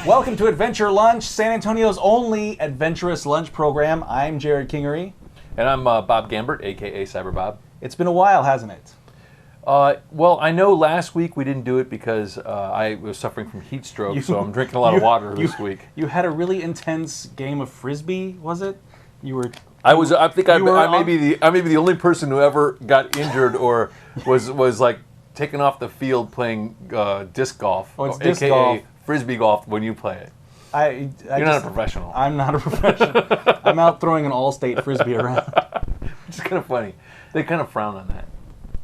Welcome to Adventure Lunch, San Antonio's only adventurous lunch program. I'm Jerrod Kingery. And I'm Bob Gambert, a.k.a. Cyber Bob. It's been a while, hasn't it? Well, I know last week we didn't do it because I was suffering from heat stroke, so I'm drinking a lot of water this week. You had a really intense game of Frisbee, was it? I may be the only person who ever got injured or was like taken off the field playing disc golf, disc aka golf. Frisbee golf when you play it. You're not a professional. I'm not a professional. I'm out throwing an all-state Frisbee around. Which is kind of funny. They kind of frown on that.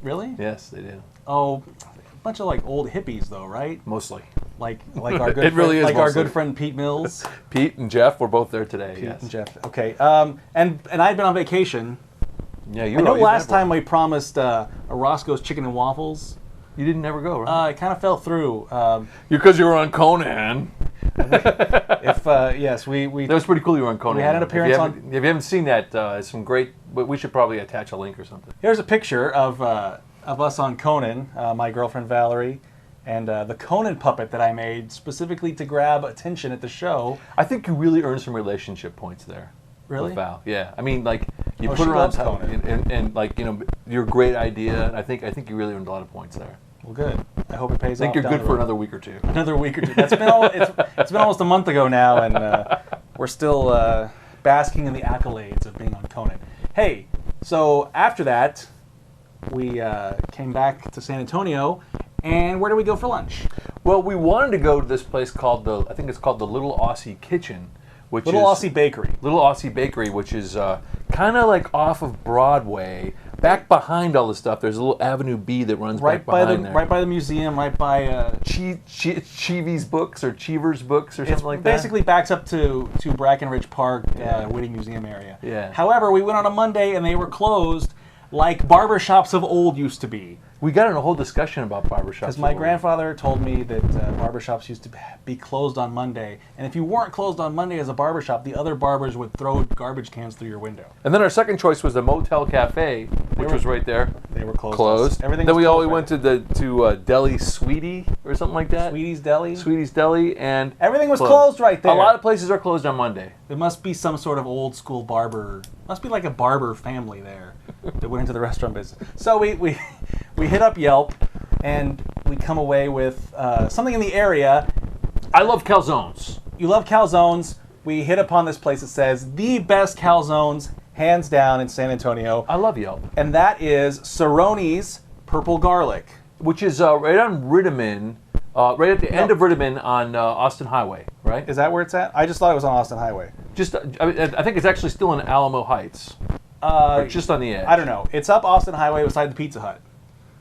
Really? Yes, they do. Oh, a bunch of like old hippies though, right? Mostly. Like our good It really is our mostly. good friend Pete Mills. Pete and Jeff were both there today. Pete yes. and Jeff. Okay. And I'd been on vacation. Yeah, I know last time we promised a Roscoe's Chicken and Waffles. You didn't ever go, right? It kind of fell through. Because you were on Conan. Yes, we that was pretty cool. You were on Conan. We had an appearance If you haven't seen that, it's some great. We should probably attach a link or something. Here's a picture of us on Conan. My girlfriend Valerie, and the Conan puppet that I made specifically to grab attention at the show. I think you really earned some relationship points there. Really? With Val. Yeah. I mean, like you Oh, put she her on loves top, Conan. and like your great idea. I think you really earned a lot of points there. Well, good. I hope it pays off. I think you're down good the for road. another week or two. Another week or two. It's been almost a month ago now, and we're still basking in the accolades of being on Conan. Hey, so after that, we came back to San Antonio, and where do we go for lunch? Well, we wanted to go to this place called I think it's called the Little Aussie Kitchen, which Little Aussie Bakery. Little Aussie Bakery, which is kind of like off of Broadway. Back behind all the stuff, there's a little Avenue B that runs back behind there. Right by the museum, right by Cheevy's Books or Cheever's Books or something like that. Basically backs up to Brackenridge Park, Whitting Museum area. Yeah. However, we went on a Monday and they were closed like barbershops of old used to be. We got in a whole discussion about barbershops. Because my grandfather told me that barbershops used to be closed on Monday. And if you weren't closed on Monday as a barbershop, the other barbers would throw garbage cans through your window. And then our second choice was the Motel Cafe, which was right there. They were closed. Everything. Then we all went to Deli Sweetie or something like that. Sweetie's Deli. Sweetie's Deli, and everything was closed right there. A lot of places are closed on Monday. There must be some sort of old school barber. Must be like a barber family there that went into the restaurant business. So we hit up Yelp, and we come away with something in the area. I love calzones. You love calzones. We hit upon this place that says the best calzones, hands down, in San Antonio. I love Yelp. And that is Cerroni's Purple Garlic. Which is right on Rittiman, right at the end of Rittiman on Austin Highway, right? Is that where it's at? I just thought it was on Austin Highway. I think it's actually still in Alamo Heights. Or just on the edge. I don't know. It's up Austin Highway beside the Pizza Hut.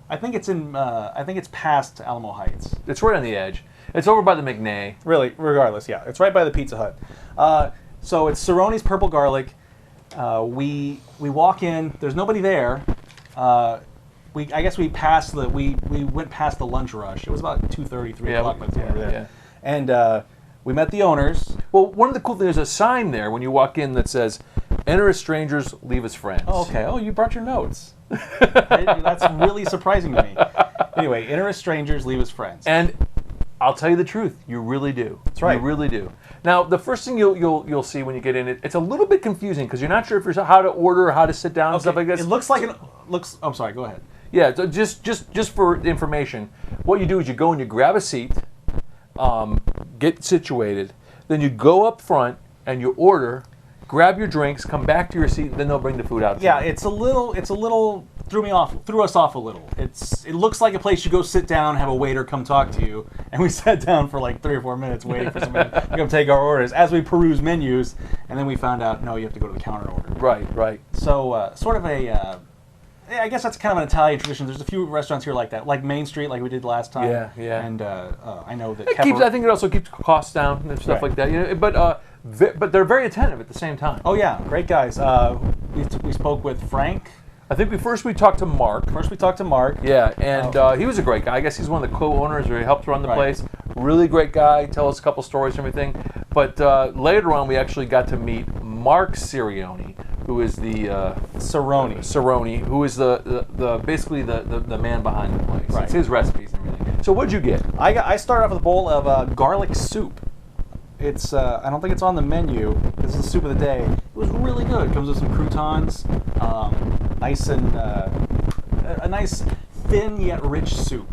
I think it's in. I think it's past Alamo Heights. It's right on the edge. It's over by the McNay. Really, regardless, yeah, it's right by the Pizza Hut. So it's Cerroni's Purple Garlic. We walk in. There's nobody there. I guess we passed we went past the lunch rush. It was about 2:30, 3 o'clock by the time we were there. Yeah. And we met the owners. Well, one of the cool things, there's a sign there when you walk in that says, "Enter as strangers, leave as friends." Oh, okay. Oh, you brought your notes. That's really surprising to me. Anyway, enter as strangers, leave as friends. And I'll tell you the truth, you really do. That's right. You really do. Now, the first thing you'll see when you get in, it's a little bit confusing because you're not sure if you're how to order or how to sit down and stuff like this. It looks like I'm sorry. Go ahead. Yeah. So just for information, what you do is you go and you grab a seat, get situated, then you go up front and you order. Grab your drinks, come back to your seat, then they'll bring the food out to you. Yeah, it's a little threw us off a little. It looks like a place you go sit down, have a waiter come talk to you, and we sat down for like 3 or 4 minutes waiting for somebody to come take our orders as we peruse menus, and then we found out, no, you have to go to the counter and order. Right. So sort of I guess that's kind of an Italian tradition. There's a few restaurants here like that, like Main Street, like we did last time. Yeah. And I know that I think it also keeps costs down and stuff like that. You know, but they're very attentive at the same time. Oh yeah, great guys. We spoke with Frank. I think we talked to Mark. Yeah, and he was a great guy. I guess he's one of the co-owners, or he helped run the place. Really great guy. Tell us a couple stories and everything. But later on, we actually got to meet Mark Cerroni, who is the Cerroni, who is the basically the man behind the place. Right. It's his recipes and everything. So what'd you get? I started off with a bowl of garlic soup. It's I don't think it's on the menu. This is the soup of the day. It was really good. It comes with some croutons, nice and a nice thin yet rich soup.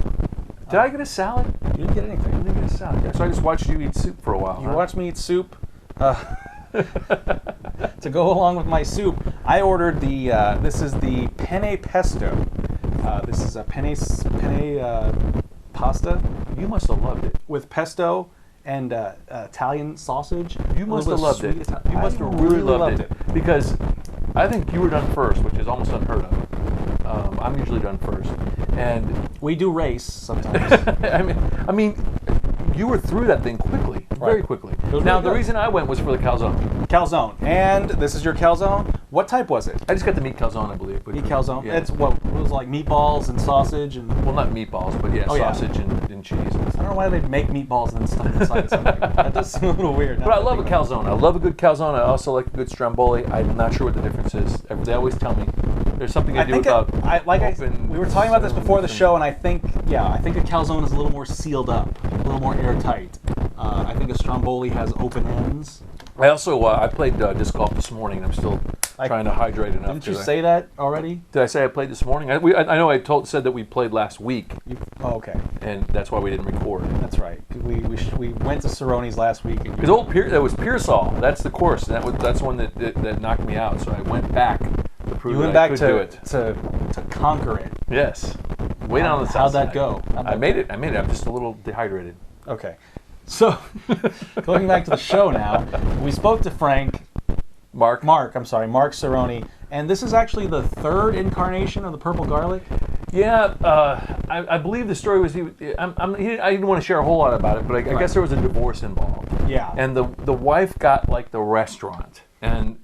Did I get a salad? You didn't get anything. I didn't get a salad. So I just watched you eat soup for a while. You watched me eat soup. To go along with my soup, I ordered the. This is the penne pesto. This is a penne pasta. You must have loved it. With pesto and Italian sausage. You must have loved it. You must have really loved it. Because I think you were done first, which is almost unheard of. I'm usually done first. And we do race sometimes. I mean, you were through that thing quickly, very quickly. Now, the reason I went was for the calzone. Calzone. And this is your calzone. What type was it? I just got the meat calzone, I believe. Meat calzone? Yeah. It's what? It was like meatballs and sausage and... Well, not meatballs, but sausage and cheese. I don't know why they make meatballs and then stuff inside something. That does seem a little weird. But I love a calzone. I love a good calzone. I also like a good stromboli. I'm not sure what the difference is. They always tell me there's something to do with we were talking about this before the show, and I think a calzone is a little more sealed up, a little more airtight. I think a stromboli has open ends. I also I played disc golf this morning. I'm still trying to hydrate enough. Didn't you say that already? Did I say I played this morning? I know I said that we played last week. Okay. And that's why we didn't record. That's right. We went to Cerroni's last week. Because that was Pearsall. That's the course. That's the one that knocked me out. So I went back to prove that I could do it. To conquer it. Yes. Way down on the south How'd side. that go? I made it. I'm just a little dehydrated. Okay. So, going back to the show now, we spoke to Mark Cerroni, and this is actually the third incarnation of the purple garlic. Yeah, I believe the story was I didn't want to share a whole lot about it, but I guess there was a divorce involved. Yeah. And the wife got like the restaurant,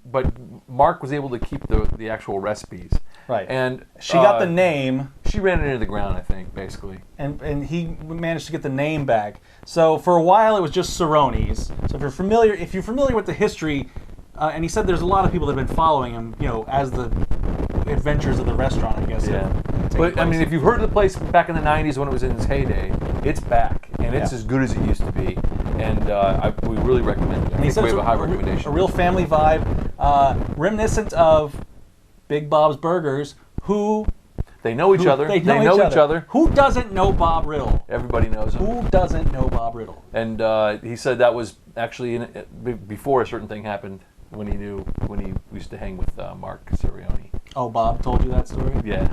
but Mark was able to keep the actual recipes. Right. And she got the name. She ran it into the ground, I think, basically. And he managed to get the name back. So for a while it was just Cerroni's. So if you're familiar with the history, and he said there's a lot of people that have been following him, as the adventures of the restaurant, I guess. Yeah. But I mean, if you've heard of the place back in the '90s when it was in its heyday, it's back, and it's as good as it used to be. And we really recommend it. And he said we have it's a high recommendation. A real family vibe, reminiscent of Big Bob's Burgers, They know each other. They know each other. Who doesn't know Bob Riddle? Everybody knows him. Who doesn't know Bob Riddle? And he said that was actually before a certain thing happened when he used to hang with Mark Cerroni. Oh, Bob told you that story? Yeah.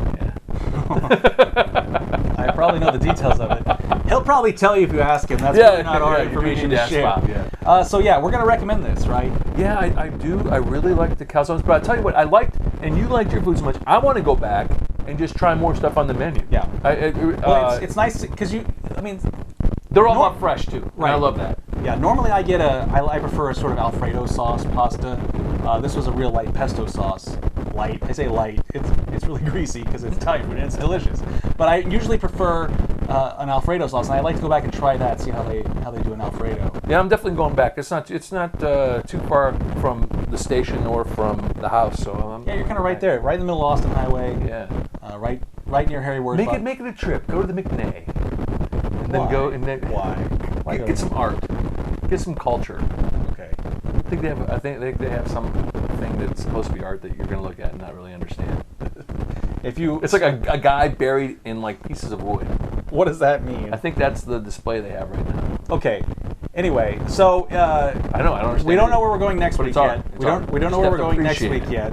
I probably know the details of it. He'll probably tell you if you ask him. That's really not our information to share. Bob, so we're going to recommend this, right? Yeah, I do. I really like the calzones, but I'll tell you what, I liked, and you liked your food so much, I want to go back and just try more stuff on the menu. Yeah. It's nice because they're all up fresh too. Right. I love that. Yeah, normally I prefer a sort of Alfredo sauce pasta. This was a real light pesto sauce. Light. I say light. It's really greasy because it's Italian food and it's delicious. But I usually prefer an Alfredo sauce, and I like to go back and try that, see how they do an Alfredo. Yeah, I'm definitely going back. It's not too far from the station or from the house. So you're kind of right there, right in the middle of Austin Highway. Yeah. Right near Harry Ward. Make it a trip. Go to the McNay. And then go and then why get some art, get some culture. Okay. I think they have something that's supposed to be art that you're going to look at and not really understand. It's like a guy buried in like pieces of wood. What does that mean? I think that's the display they have right now. Okay. Anyway, so I don't understand. We don't know where we're going next week yet. We don't know where we're going next week yet.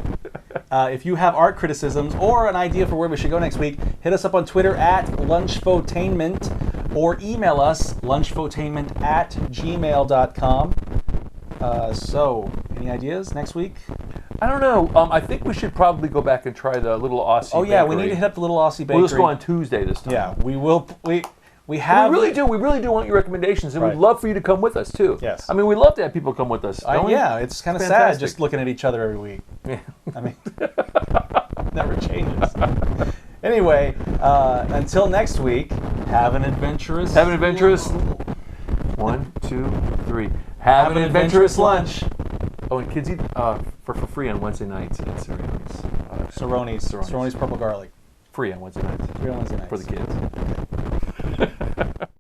If you have art criticisms or an idea for where we should go next week, hit us up on Twitter at Lunchfotainment or email us lunchfotainment@gmail.com. So, any ideas next week? I don't know. I think we should probably go back and try the Little Aussie Bakery. Oh yeah, we need to hit up the Little Aussie Bakery. We'll just go on Tuesday this time. Yeah, we will. We really do want your recommendations, and we'd love for you to come with us too. Yes. I mean, we'd love to have people come with us. Yeah, it's kind of sad just looking at each other every week. Yeah. I mean, never changes. Anyway, until next week, have an adventurous. 1, 2, 3. Have an adventurous lunch. Oh, and kids eat for free on Wednesday nights at Cerroni's. Cerroni's Purple Garlic. Free on Wednesday nights. Free on Wednesday nights. For the kids.